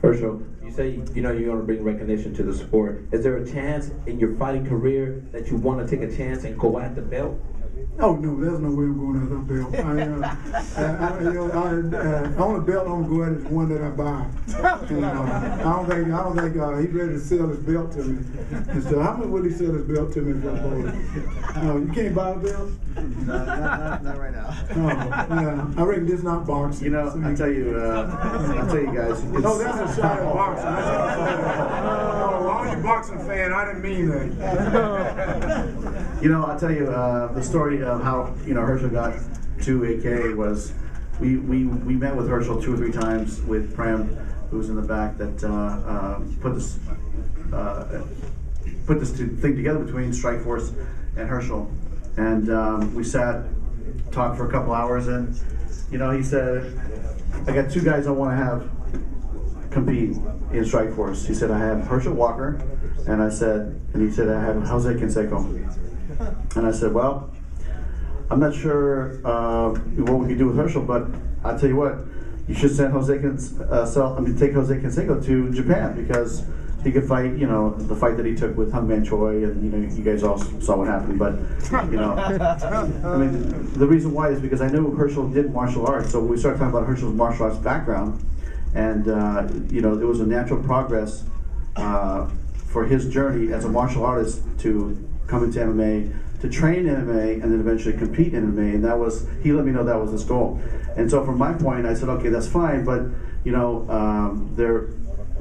Herschel, you say you want to bring recognition to the sport. Is there a chance in your fighting career that you want to take a chance and go at the belt? Oh no, there's no way I'm going after a belt. The only belt I'm going to go at is one that I buy. And, I don't think he's ready to sell his belt to me. And so, how much would he sell his belt to me for a belt? No, you can't buy a belt. No, not right now. No, yeah, I reckon this is not boxing. You know, I'll tell you guys. No, that's a shot at boxing. I'm a boxing fan. I didn't mean that. You know, I'll tell you the story of how Herschel got to AK was we met with Herschel 2 or 3 times with Prem, who was in the back, that put this thing together between Strikeforce and Herschel, and we sat, talked for a couple hours, and he said, I got 2 guys I want to have compete in Strikeforce. He said, I have Herschel Walker, and he said I have Jose Canseco. And I said, well, I'm not sure what we can do with Herschel, but I'll tell you what, you should send take Jose Canseco to Japan, because he could fight, the fight that he took with Hungman Choi, and you guys all saw what happened. But I mean, the reason why is because I knew Herschel did martial arts, so we started talking about Herschel's martial arts background, and there was a natural progress for his journey as a martial artist to come into MMA, to train MMA, and then eventually compete in MMA, and he let me know that was his goal. And so from my point, I said, okay, that's fine, but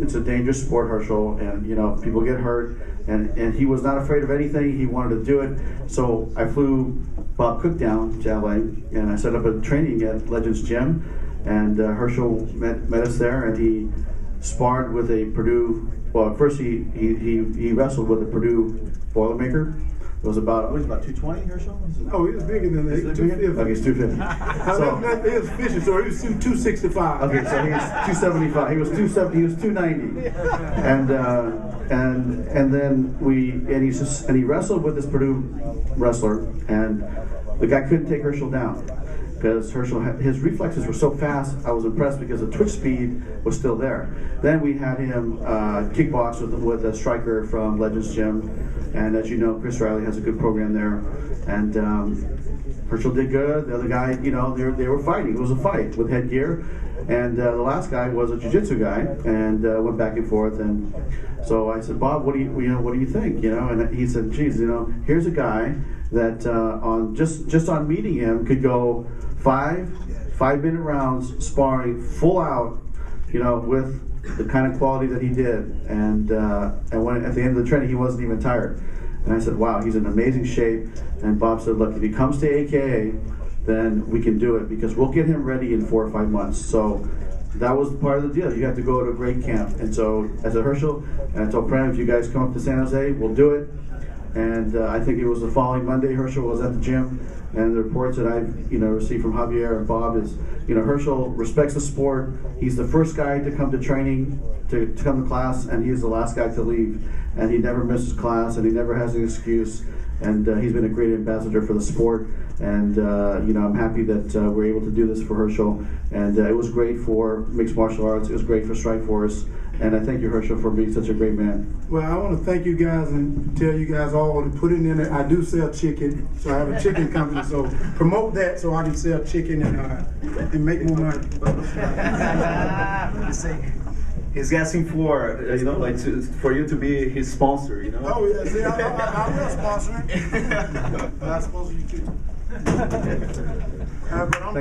it's a dangerous sport, Herschel, and people get hurt, and he was not afraid of anything. He wanted to do it. So I flew Bob Cook down to LA, and I set up a training at Legends Gym, and Herschel met us there, and he sparred with a Purdue. Well, at first he wrestled with a Purdue Boilermaker. It was about 220, Herschel? Oh, he was bigger than that. 250. Okay, he's 250. He was fishing, so he was 265. Okay, so he was 275. He was 270. He was 290. And then he wrestled with this Purdue wrestler, and the guy couldn't take Herschel down, because his reflexes were so fast. I was impressed because the twitch speed was still there. Then we had him kickbox with a striker from Legends Gym, and as you know, Chris Riley has a good program there. And Herschel did good. The other guy, they were fighting. It was a fight with headgear, and the last guy was a jiu-jitsu guy, and went back and forth. And so I said, Bob, what do you think? And he said, geez, here's a guy that just on meeting him could go 5-minute rounds sparring full out, with the kind of quality that he did, and when at the end of the training he wasn't even tired. And I said, wow, he's in amazing shape. And Bob said, look, if he comes to AKA, then we can do it, because we'll get him ready in 4 or 5 months. So that was part of the deal. You have to go to a great camp. And so as a Herschel, and I told Prem, if you guys come up to San Jose, we'll do it. And I think it was the following Monday, Herschel was at the gym, and the reports that I've received from Javier and Bob is, Herschel respects the sport. He's the first guy to come to training, to come to class, and he's the last guy to leave. And he never misses class, and he never has an excuse. And he's been a great ambassador for the sport. And I'm happy that we're able to do this for Herschel. And it was great for mixed martial arts. It was great for Strikeforce. And I thank you, Herschel, for being such a great man. Well, I want to thank you guys and tell you guys all to put it in there. I do sell chicken, so I have a chicken company. So promote that so I can sell chicken and make more money. He's asking for, for you to be his sponsor, Oh, yeah, see, I will sponsor him. I sponsor you too. But I'm